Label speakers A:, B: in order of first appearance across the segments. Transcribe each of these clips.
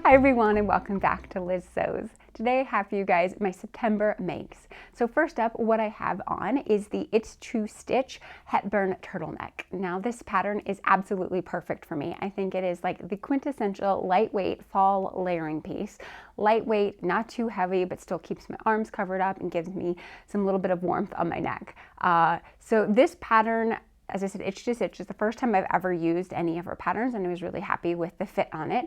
A: Hi everyone and welcome back to Liz Sews. Today I have for you guys my September makes. So first up, what I have on is the It's True Stitch Hepburn Turtleneck. Now this pattern is absolutely perfect for me. I think it is like the quintessential lightweight fall layering piece. Lightweight, not too heavy, but still keeps my arms covered up and gives me some little bit of warmth on my neck. So this pattern, as I said, Itch to Stitch is the first time I've ever used any of her patterns, and I was really happy with the fit on it.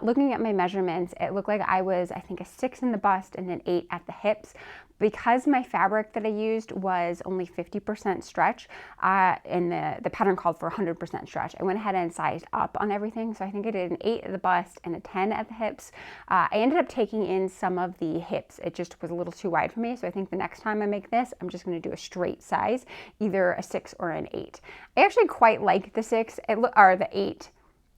A: Looking at my measurements, it looked like I was, I think, a 6 in the bust and an 8 at the hips. Because my fabric that I used was only 50% stretch, and the pattern called for 100% stretch, I went ahead and sized up on everything. So I think I did an 8 at the bust and a 10 at the hips. I ended up taking in some of the hips. It just was a little too wide for me. So I think the next time I make this, I'm just going to do a straight size, either a 6 or an 8. I actually quite like the 6 or the 8.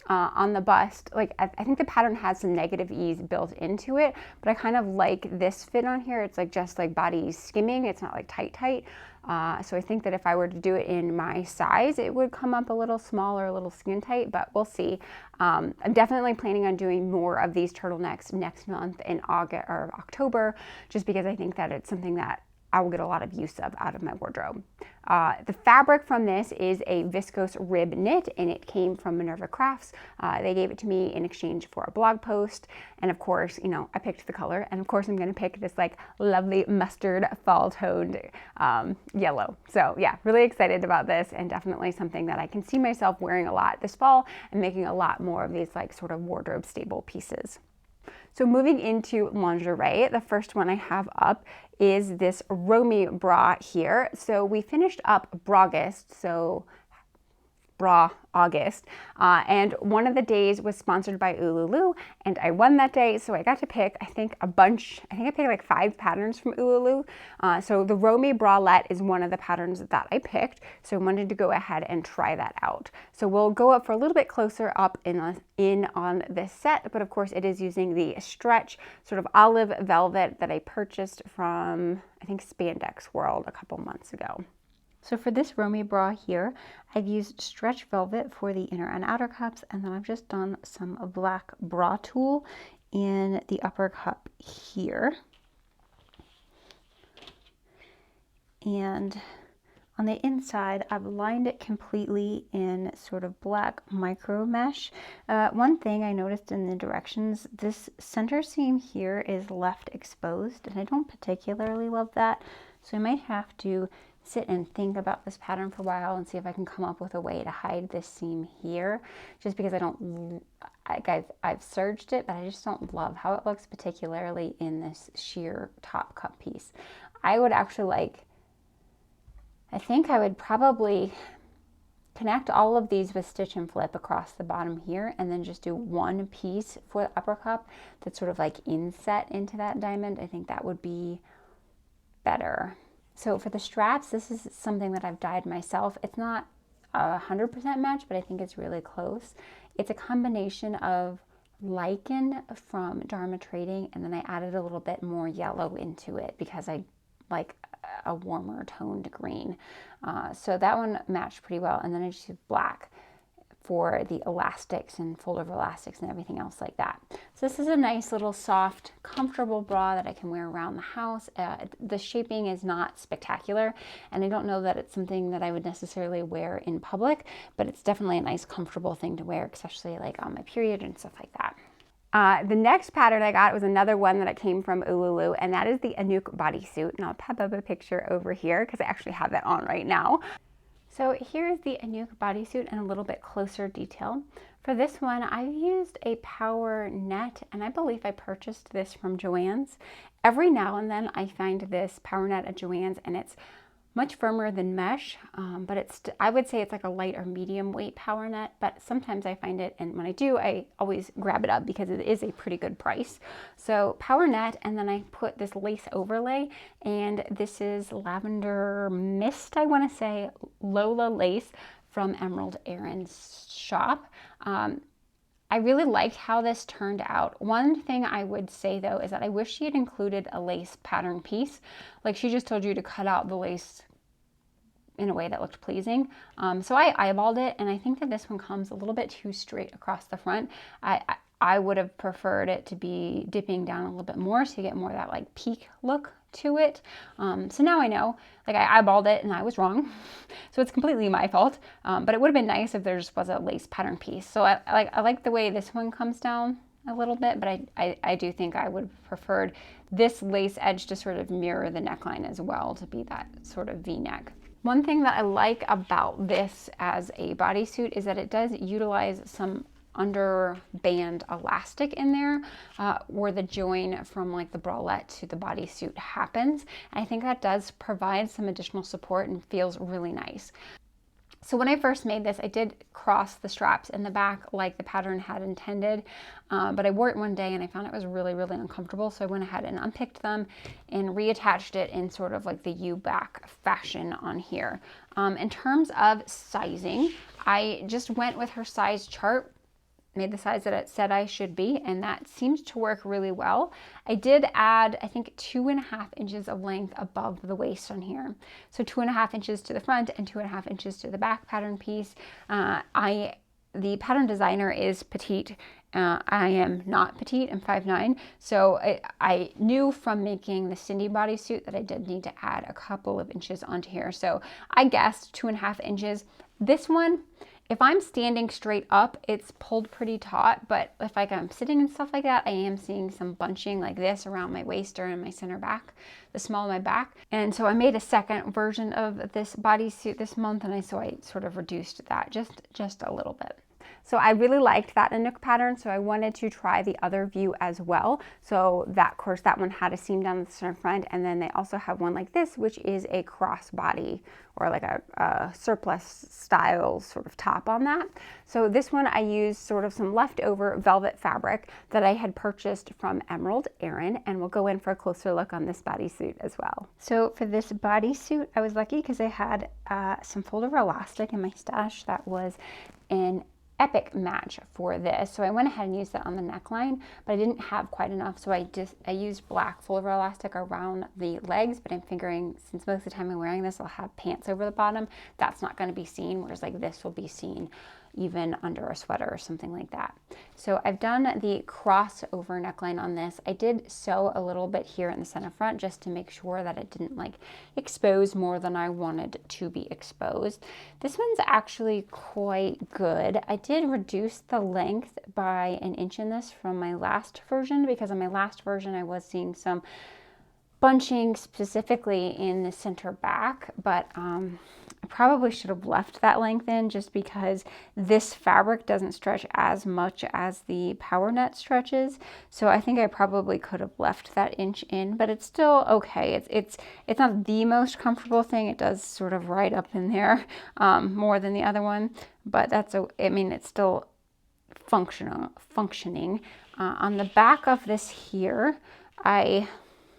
A: On the bust. Like I think the pattern has some negative ease built into it, but I kind of like this fit on here. It's like just like body skimming. It's not like tight. So I think that if I were to do it in my size, it would come up a little smaller, a little skin tight, but we'll see. I'm definitely planning on doing more of these turtlenecks next month in August or October, just because I think that it's something that I will get a lot of use of out of my wardrobe. The fabric from this is a viscose rib knit, and it came from Minerva Crafts. They gave it to me in exchange for a blog post, and of course, you know, I picked the color, and of course I'm gonna pick this like lovely mustard fall toned yellow. So yeah, really excited about this, and definitely something that I can see myself wearing a lot this fall and making a lot more of these like sort of wardrobe stable pieces. So moving into lingerie, the first one I have up is this Romy Bra here. So we finished up Bragust, so Bra August, and one of the days was sponsored by Ululu, and I won that day, so I got to pick, I think, a bunch. I think I picked like 5 patterns from Ululu. So the Romy Bralette is one of the patterns that I picked, so I wanted to go ahead and try that out. So we'll go up for a little bit closer up in on this set, but of course it is using the stretch sort of olive velvet that I purchased from, I think, Spandex World a couple months ago. So for this Romy Bra here, I've used stretch velvet for the inner and outer cups, and then I've just done some black bra tulle in the upper cup here. And on the inside, I've lined it completely in sort of black micro mesh. One thing I noticed in the directions, this center seam here is left exposed, and I don't particularly love that. So I might have to sit and think about this pattern for a while and see if I can come up with a way to hide this seam here, just because I've serged it, but I just don't love how it looks, particularly in this sheer top cup piece. I would actually I think I would probably connect all of these with stitch and flip across the bottom here, and then just do one piece for the upper cup that's sort of like inset into that diamond. I think that would be better. So for the straps, this is something that I've dyed myself. It's not 100% match, but I think it's really close. It's a combination of lichen from Dharma Trading, and then I added a little bit more yellow into it because I like a warmer toned green. So that one matched pretty well, and then I just used black for the elastics and fold over elastics and everything else like that. So this is a nice little soft, comfortable bra that I can wear around the house. The shaping is not spectacular, and I don't know that it's something that I would necessarily wear in public, but it's definitely a nice, comfortable thing to wear, especially like on my period and stuff like that. The next pattern I got was another one that came from Ululu, and that is the Anouk bodysuit. And I'll pop up a picture over here because I actually have that on right now. So here's the Anouk bodysuit in a little bit closer detail. For this one, I've used a power net, and I believe I purchased this from Joann's. Every now and then I find this power net at Joann's, and it's much firmer than mesh, but I would say it's like a light or medium weight power net, but sometimes I find it, and when I do, I always grab it up because it is a pretty good price. So power net, and then I put this lace overlay, and this is Lavender Mist, I want to say, Lola lace from Emerald Erin's shop. I really liked how this turned out. One thing I would say though is that I wish she had included a lace pattern piece. Like she just told you to cut out the lace in a way that looked pleasing. So I eyeballed it, and I think that this one comes a little bit too straight across the front. I would have preferred it to be dipping down a little bit more so you get more of that like peak look to it. So now I know, like I eyeballed it and I was wrong. So it's completely my fault. But it would have been nice if there just was a lace pattern piece. So I like the way this one comes down a little bit, but I do think I would have preferred this lace edge to sort of mirror the neckline as well, to be that sort of V-neck. One thing that I like about this as a bodysuit is that it does utilize some under band elastic in there where the join from like the bralette to the bodysuit happens. And I think that does provide some additional support and feels really nice. So when I first made this, I did cross the straps in the back like the pattern had intended, but I wore it one day and I found it was really, really uncomfortable. So I went ahead and unpicked them and reattached it in sort of like the U-back fashion on here. In terms of sizing, I just went with her size chart, made the size that it said I should be, and that seems to work really well. I did add, I think, 2.5 inches of length above the waist on here. So 2.5 inches to the front and 2.5 inches to the back pattern piece. The pattern designer is petite. I am not petite, I'm 5'9". So I knew from making the Cindy bodysuit that I did need to add a couple of inches onto here. So I guessed 2.5 inches. This one, if I'm standing straight up, it's pulled pretty taut, but if like I'm sitting and stuff like that, I am seeing some bunching like this around my waist or in my center back, the small of my back. And so I made a second version of this bodysuit this month, and so I sort of reduced that just a little bit. So I really liked that Anouk pattern, so I wanted to try the other view as well. So that, of course, that one had a seam down the center front, and then they also have one like this, which is a crossbody or like a surplus style sort of top on that. So this one I used sort of some leftover velvet fabric that I had purchased from Emerald Erin, and we'll go in for a closer look on this bodysuit as well. So for this bodysuit, I was lucky because I had some fold-over elastic in my stash that was an epic match for this. So I went ahead and used that on the neckline, but I didn't have quite enough. So I used black full over elastic around the legs, but I'm figuring since most of the time I'm wearing this, I'll have pants over the bottom. That's not going to be seen, whereas like this will be seen even under a sweater or something like that. So I've done the crossover neckline on this. I did sew a little bit here in the center front just to make sure that it didn't like expose more than I wanted to be exposed. This one's actually quite good. I did reduce the length by 1 inch in this from my last version, because on my last version I was seeing some bunching specifically in the center back, but I probably should have left that length in just because this fabric doesn't stretch as much as the power net stretches. So I think I probably could have left that inch in, but it's still okay. It's not the most comfortable thing. It does sort of right up in there more than the other one, but I mean, it's still functioning. On the back of this here, I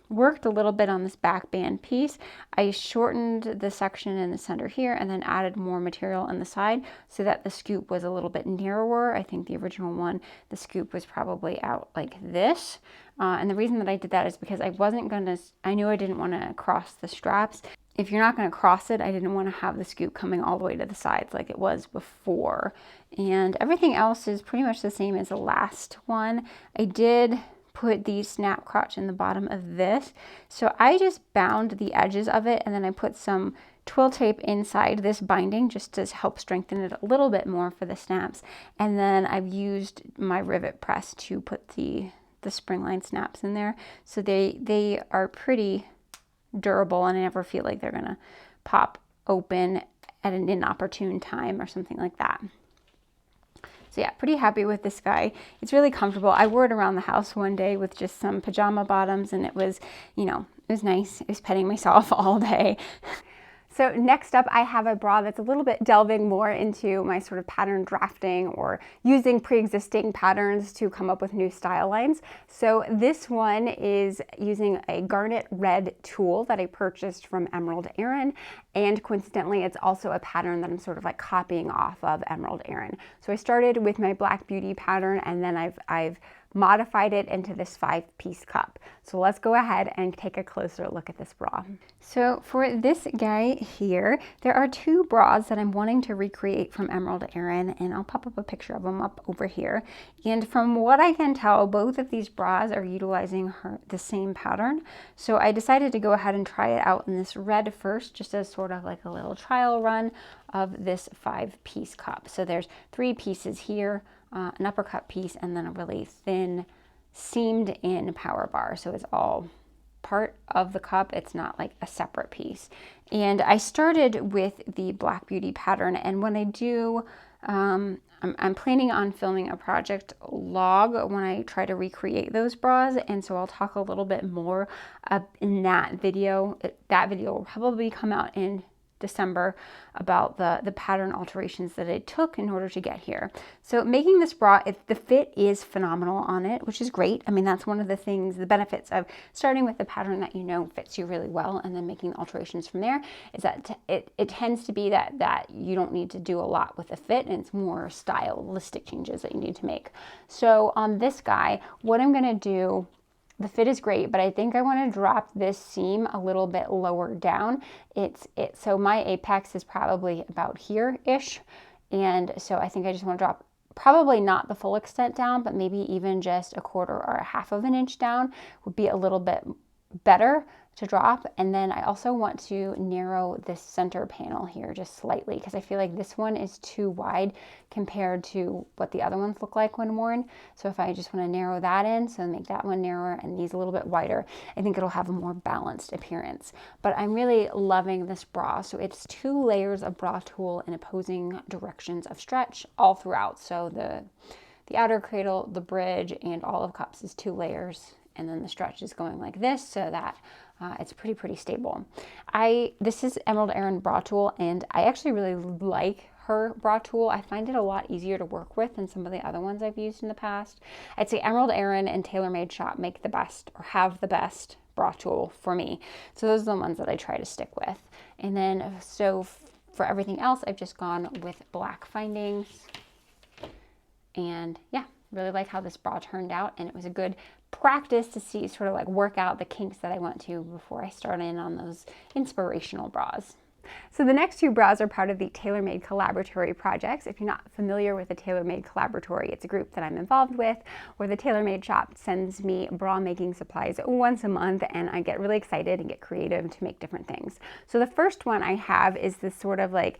A: worked a little bit on this back band piece. I shortened the section in the center here and then added more material on the side so that the scoop was a little bit narrower. I think the original one, the scoop was probably out like this. And the reason that I did that is because I knew I didn't want to cross the straps. If you're not going to cross it, I didn't want to have the scoop coming all the way to the sides like it was before. And everything else is pretty much the same as the last one. I did put the snap crotch in the bottom of this. So I just bound the edges of it, and then I put some twill tape inside this binding just to help strengthen it a little bit more for the snaps. And then I've used my rivet press to put the springline snaps in there. So they are pretty durable, and I never feel like they're gonna pop open at an inopportune time or something like that. So yeah, pretty happy with this guy. It's really comfortable. I wore it around the house one day with just some pajama bottoms, and it was, you know, it was nice. It was petting myself all day. So next up, I have a bra that's a little bit delving more into my sort of pattern drafting or using pre-existing patterns to come up with new style lines. So this one is using a garnet red tulle that I purchased from Emerald Erin, and coincidentally, it's also a pattern that I'm sort of like copying off of Emerald Erin. So I started with my Black Beauty pattern, and then I've modified it into this 5-piece cup. So let's go ahead and take a closer look at this bra. So for this guy here, there are 2 bras that I'm wanting to recreate from Emerald Erin, and I'll pop up a picture of them up over here. And from what I can tell, both of these bras are utilizing the same pattern. So I decided to go ahead and try it out in this red first, just as sort of like a little trial run of this 5-piece cup. So there's 3 pieces here, an upper cut piece, and then a really thin seamed in power bar. So it's all part of the cup. It's not like a separate piece. And I started with the Black Beauty pattern, and when I do, I'm planning on filming a project log when I try to recreate those bras, and so I'll talk a little bit more in that video. That video will probably come out in December about the pattern alterations that I took in order to get here. So making this bra, the fit is phenomenal on it, which is great. I mean, that's one of the things, the benefits of starting with the pattern that you know fits you really well and then making the alterations from there, is that it tends to be that you don't need to do a lot with the fit, and it's more stylistic changes that you need to make. So on this guy, what I'm gonna do, the fit is great, but I think I want to drop this seam a little bit lower down. So my apex is probably about here-ish, and so I think I just want to drop probably not the full extent down, but maybe even just 1/4 or 1/2 of an inch down would be a little bit better to drop. And then I also want to narrow this center panel here just slightly, because I feel like this one is too wide compared to what the other ones look like when worn. So if I just want to narrow that in, so make that one narrower and these a little bit wider, I think it'll have a more balanced appearance. But I'm really loving this bra. So it's 2 layers of bra tulle in opposing directions of stretch all throughout. So the outer cradle, the bridge, and all of cups is 2 layers. And then the stretch is going like this, so that it's pretty stable. This is Emerald Erin bra tulle, and I actually really like her bra tulle. I find it a lot easier to work with than some of the other ones I've used in the past. I'd say Emerald Erin and TaylorMade Shop make the best, or have the best, bra tulle for me. So those are the ones that I try to stick with. And then, so for everything else, I've just gone with black findings. And yeah, really like how this bra turned out, and it was a good practice to see, sort of like work out the kinks that I want to before I start in on those inspirational bras. So the next 2 bras are part of the TaylorMade Collaboratory projects. If you're not familiar with the TaylorMade Collaboratory, it's a group that I'm involved with, where the TaylorMade shop sends me bra making supplies once a month, and I get really excited and get creative to make different things. So the first one I have is this sort of like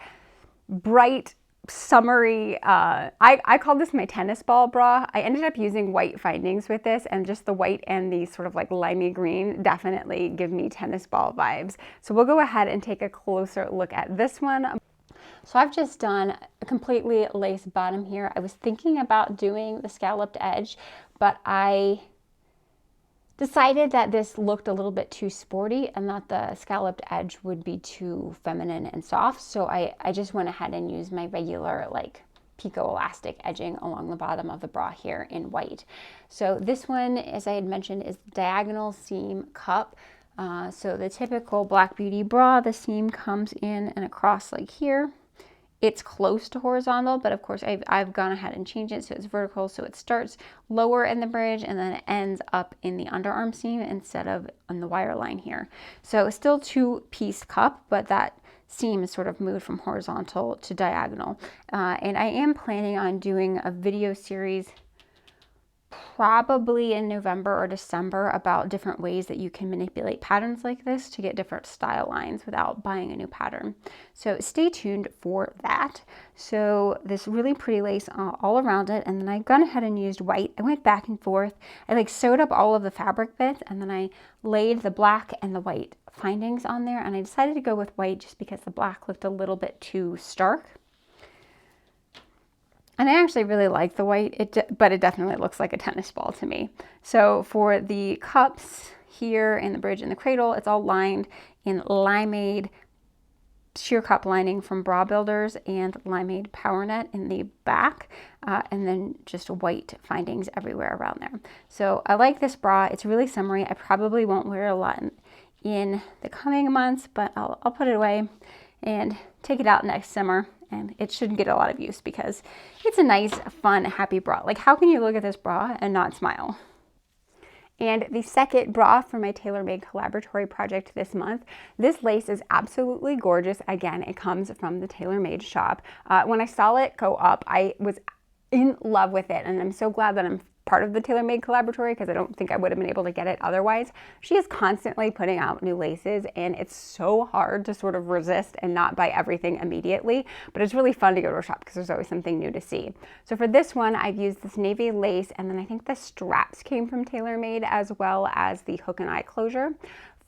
A: bright, summery, I call this my tennis ball bra. I ended up using white findings with this, and just the white and the sort of like limey green definitely give me tennis ball vibes. So we'll go ahead and take a closer look at this one. So I've just done a completely lace bottom here. I was thinking about doing the scalloped edge, but I decided that this looked a little bit too sporty and that the scalloped edge would be too feminine and soft. So I just went ahead and used my regular like picot elastic edging along the bottom of the bra here in white. So this one, as I had mentioned, is diagonal seam cup. So the typical Black Beauty bra, the seam comes in and across like here. It's close to horizontal, but of course I've gone ahead and changed it so it's vertical. So it starts lower in the bridge and then it ends up in the underarm seam instead of on the wire line here. So it's still 2-piece cup, but that seam is sort of moved from horizontal to diagonal. And I am planning on doing a video series probably in November or December about different ways that you can manipulate patterns like this to get different style lines without buying a new pattern. So stay tuned for that. So this really pretty lace all around it, and then I've gone ahead and used white. I went back and forth. I like sewed up all of the fabric bits, and then I laid the black and the white findings on there, and I decided to go with white just because the black looked a little bit too stark. And I actually really like the white, but it definitely looks like a tennis ball to me. So for the cups here in the bridge and the cradle, it's all lined in limeade sheer cup lining from Bra Builders and limeade power net in the back, and then just white findings everywhere around there. So I like this bra. It's really summery. I probably won't wear it a lot in the coming months, but I'll put it away and take it out next summer and it should get a lot of use because it's a nice, fun, happy bra. Like, how can you look at this bra and not smile? And the second bra for my tailor-made collaboratory project this month, this lace is absolutely gorgeous. Again, it comes from the tailor-made shop. When I saw it go up, I was in love with it, and I'm so glad that I'm part of the tailor-made collaboratory because I don't think I would have been able to get it otherwise. She is constantly putting out new laces, and it's so hard to sort of resist and not buy everything immediately, but it's really fun to go to a shop because there's always something new to see. So for this one, I've used this navy lace, and then I think the straps came from TaylorMade as well as the hook and eye closure.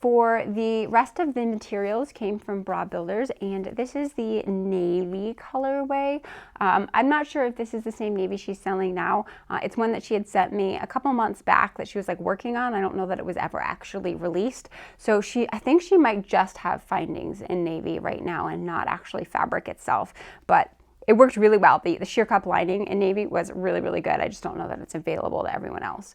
A: For the rest of the materials came from Bra Builders, and this is the navy colorway. I'm not sure if this is the same navy she's selling now. It's one that she had sent me a couple months back that she was like working on. I don't know that it was ever actually released. So I think she might just have findings in navy right now and not actually fabric itself, but it worked really well. The sheer cup lining in navy was really, really good. I just don't know that it's available to everyone else.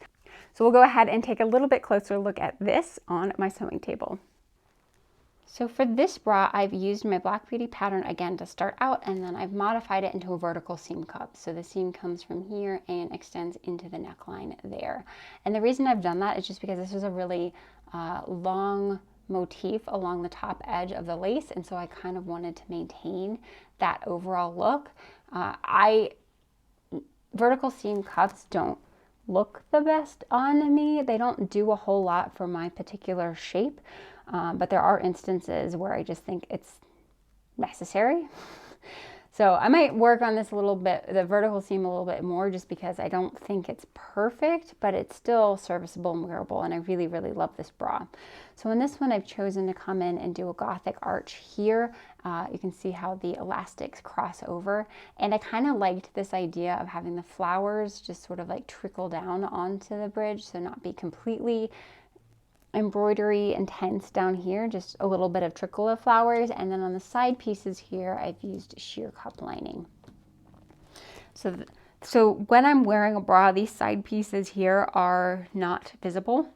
A: So we'll go ahead and take a little bit closer look at this on my sewing table. So for this bra, I've used my Black Beauty pattern again to start out, and then I've modified it into a vertical seam cup. So the seam comes from here and extends into the neckline there. And the reason I've done that is just because this is a really long motif along the top edge of the lace, and so I kind of wanted to maintain that overall look. Vertical seam cups don't look the best on me. They don't do a whole lot for my particular shape, but there are instances where I just think it's necessary. So I might work on this a little bit, the vertical seam a little bit more, just because I don't think it's perfect, but it's still serviceable and wearable, and I really, really love this bra. So in this one, I've chosen to come in and do a Gothic arch here. You can see how the elastics cross over, and I kind of liked this idea of having the flowers just sort of like trickle down onto the bridge, so not be completely embroidery intense down here, just a little bit of trickle of flowers. And then on the side pieces here, I've used sheer cup lining. So when I'm wearing a bra, these side pieces here are not visible.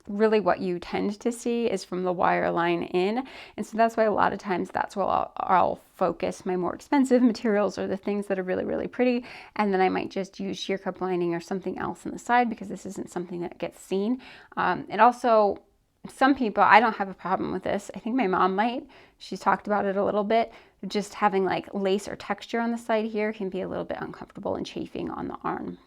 A: Really what you tend to see is from the wire line in, and so that's why a lot of times that's where I'll focus my more expensive materials, or the things that are really, really pretty, and then I might just use sheer cup lining or something else on the side because this isn't something that gets seen. And also, some people, I don't have a problem with this. I think my mom might. She's talked about it a little bit. Just having like lace or texture on the side here can be a little bit uncomfortable and chafing on the arm.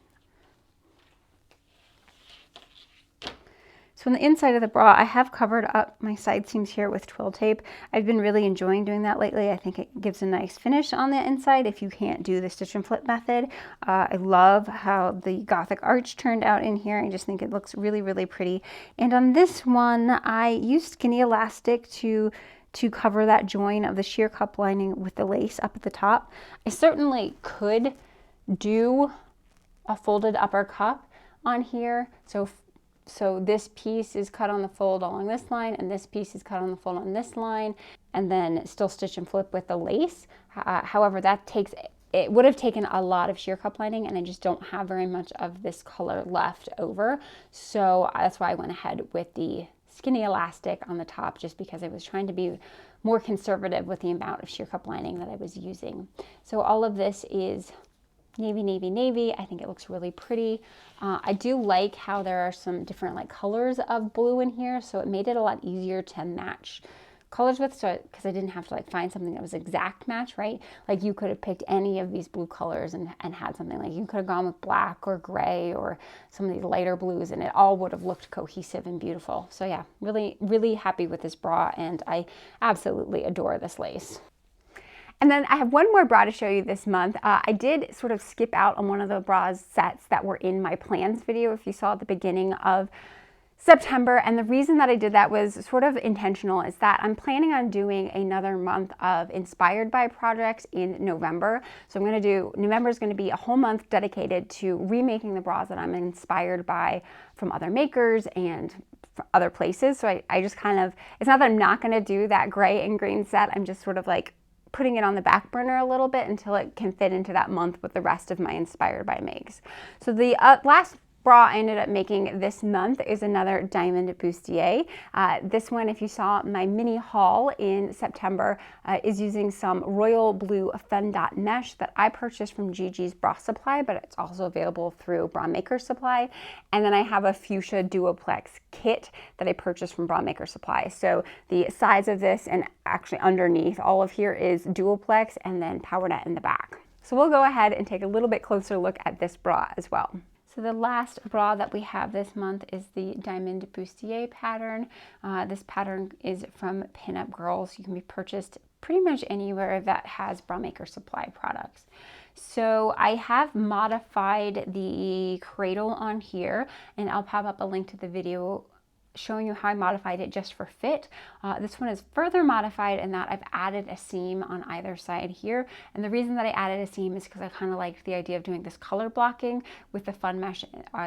A: So on the inside of the bra, I have covered up my side seams here with twill tape. I've been really enjoying doing that lately. I think it gives a nice finish on the inside if you can't do the stitch and flip method. I love how the Gothic arch turned out in here. I just think it looks really, really pretty. And on this one, I used skinny elastic to cover that join of the sheer cup lining with the lace up at the top. I certainly could do a folded upper cup on here. So this piece is cut on the fold along this line, and this piece is cut on the fold on this line, and then still stitch and flip with the lace. However, it would have taken a lot of sheer cup lining, and I just don't have very much of this color left over. So that's why I went ahead with the skinny elastic on the top, just because I was trying to be more conservative with the amount of sheer cup lining that I was using. So all of this is navy, navy, navy. I think it looks really pretty. I do like how there are some different like colors of blue in here, so it made it a lot easier to match colors with, so because I didn't have to like find something that was exact match, right? Like you could have picked any of these blue colors and had something, like you could have gone with black or gray or some of these lighter blues, and it all would have looked cohesive and beautiful. So yeah, really, really happy with this bra, and I absolutely adore this lace. And then I have one more bra to show you this month. I did sort of skip out on one of the bra sets that were in my plans video, if you saw at the beginning of September. And the reason that I did that was sort of intentional, is that I'm planning on doing another month of inspired by projects in November. So November is going to be a whole month dedicated to remaking the bras that I'm inspired by from other makers and other places. So I just kind of, it's not that I'm not going to do that gray and green set. I'm just sort of like putting it on the back burner a little bit until it can fit into that month with the rest of my inspired by makes. So the last bra I ended up making this month is another diamond bustier. This one, if you saw my mini haul in September, is using some royal blue fun dot mesh that I purchased from Gigi's Bra Supply, but it's also available through Bra Maker Supply. And then I have a fuchsia duoplex kit that I purchased from Bra Maker Supply. So the size of this, and actually underneath all of here, is duoplex and then power net in the back. So we'll go ahead and take a little bit closer look at this bra as well. So the last bra that we have this month is the Diamond Bustier pattern. This pattern is from Pinup Girls. You can be purchased pretty much anywhere that has Bra Maker Supply products. So I have modified the cradle on here, and I'll pop up a link to the video showing you how I modified it just for fit. This one is further modified in that I've added a seam on either side here. And the reason that I added a seam is because I kind of liked the idea of doing this color blocking with the fun mesh,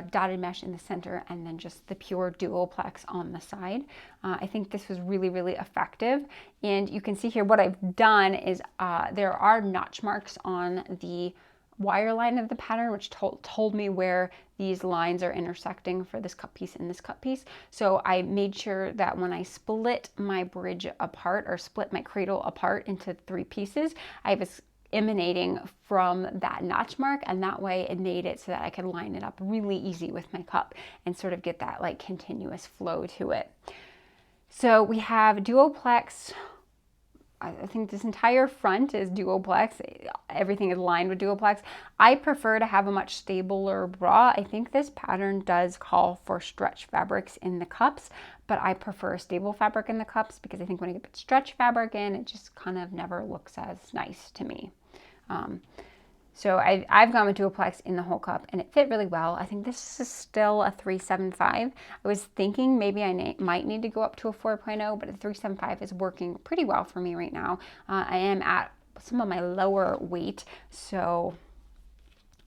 A: dotted mesh in the center, and then just the pure duoplex on the side. I think this was really, really effective. And you can see here what I've done is there are notch marks on the wire line of the pattern, which told me where these lines are intersecting for this cut piece and this cut piece. So I made sure that when I split my bridge apart, or split my cradle apart into 3 pieces, I was emanating from that notch mark, and that way it made it so that I could line it up really easy with my cup and sort of get that like continuous flow to it. So we have duoplex. I think this entire front is duoplex. Everything is lined with duoplex. I prefer to have a much stabler bra. I think this pattern does call for stretch fabrics in the cups, but I prefer a stable fabric in the cups because I think when I put stretch fabric in, it just kind of never looks as nice to me. So I've gone with duoplex in the whole cup, and it fit really well. I think this is still a 375. I was thinking maybe I might need to go up to a 4.0, but a 375 is working pretty well for me right now. I am at some of my lower weight, so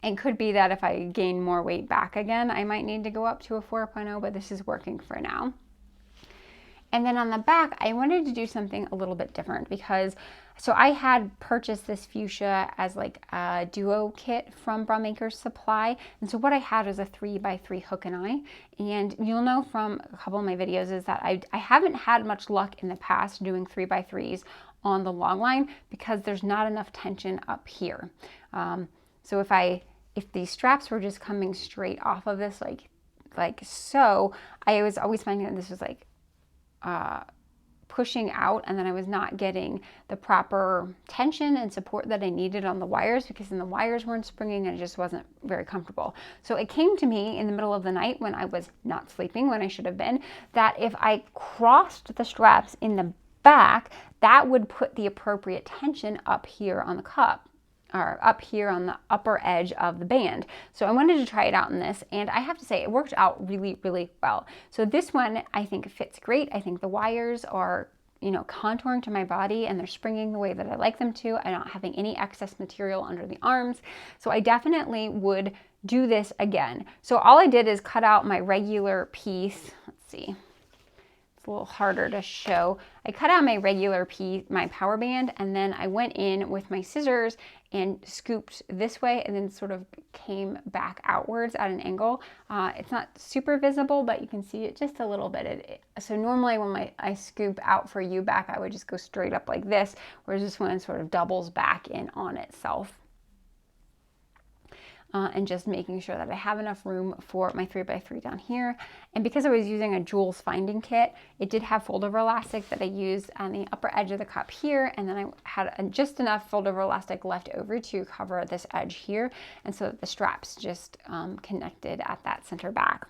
A: it could be that if I gain more weight back again, I might need to go up to a 4.0, but this is working for now. And then on the back, I wanted to do something a little bit different because, so I had purchased this fuchsia as like a duo kit from Bra Maker Supply. And so what I had is a 3x3 hook and eye. And you'll know from a couple of my videos is that I haven't had much luck in the past doing 3x3s on the long line because there's not enough tension up here. So if these straps were just coming straight off of this, like so, I was always finding that this was like, pushing out, and then I was not getting the proper tension and support that I needed on the wires because then the wires weren't springing and it just wasn't very comfortable. So it came to me in the middle of the night when I was not sleeping, when I should have been, that if I crossed the straps in the back, that would put the appropriate tension up here on the cup, or up here on the upper edge of the band. So I wanted to try it out in this, and I have to say it worked out really, really well. So this one I think fits great. I think the wires are, you know, contouring to my body and they're springing the way that I like them to. I'm not having any excess material under the arms. So I definitely would do this again. So all I did is cut out my regular piece. Let's see. It's a little harder to show. I cut out my regular piece, my power band, and then I went in with my scissors and scooped this way and then sort of came back outwards at an angle. It's not super visible, but you can see it just a little bit. So normally when I scoop out for you back, I would just go straight up like this, whereas this one sort of doubles back in on itself. And just making sure that I have enough room for my 3x3 down here. And because I was using a Jules finding kit, it did have fold-over elastic that I used on the upper edge of the cup here, and then I had just enough fold-over elastic left over to cover this edge here, and so that the straps just connected at that center back.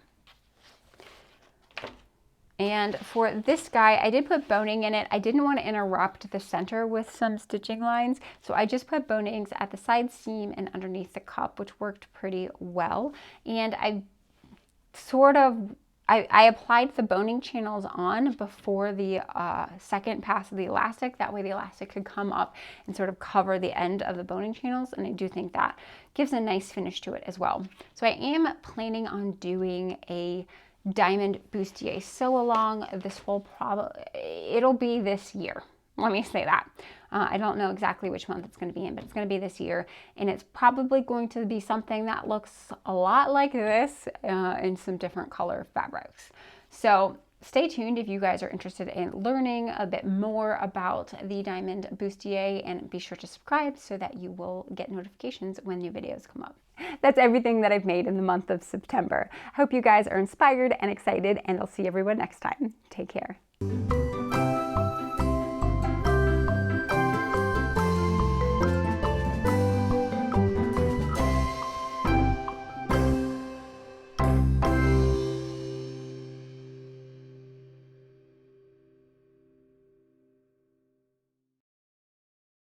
A: And for this guy, I did put boning in it. I didn't want to interrupt the center with some stitching lines, so I just put bonings at the side seam and underneath the cup, which worked pretty well. And I applied the boning channels on before the second pass of the elastic. That way the elastic could come up and sort of cover the end of the boning channels, and I do think that gives a nice finish to it as well. So I am planning on doing a diamond bustier sew along. This will it'll be this year, let me say that. I don't know exactly which month it's going to be in, but it's going to be this year. And it's probably going to be something that looks a lot like this in some different color fabrics. So stay tuned if you guys are interested in learning a bit more about the diamond bustier, and be sure to subscribe so that you will get notifications when new videos come up. That's everything that I've made in the month of September. Hope you guys are inspired and excited, and I'll see everyone next time. Take care.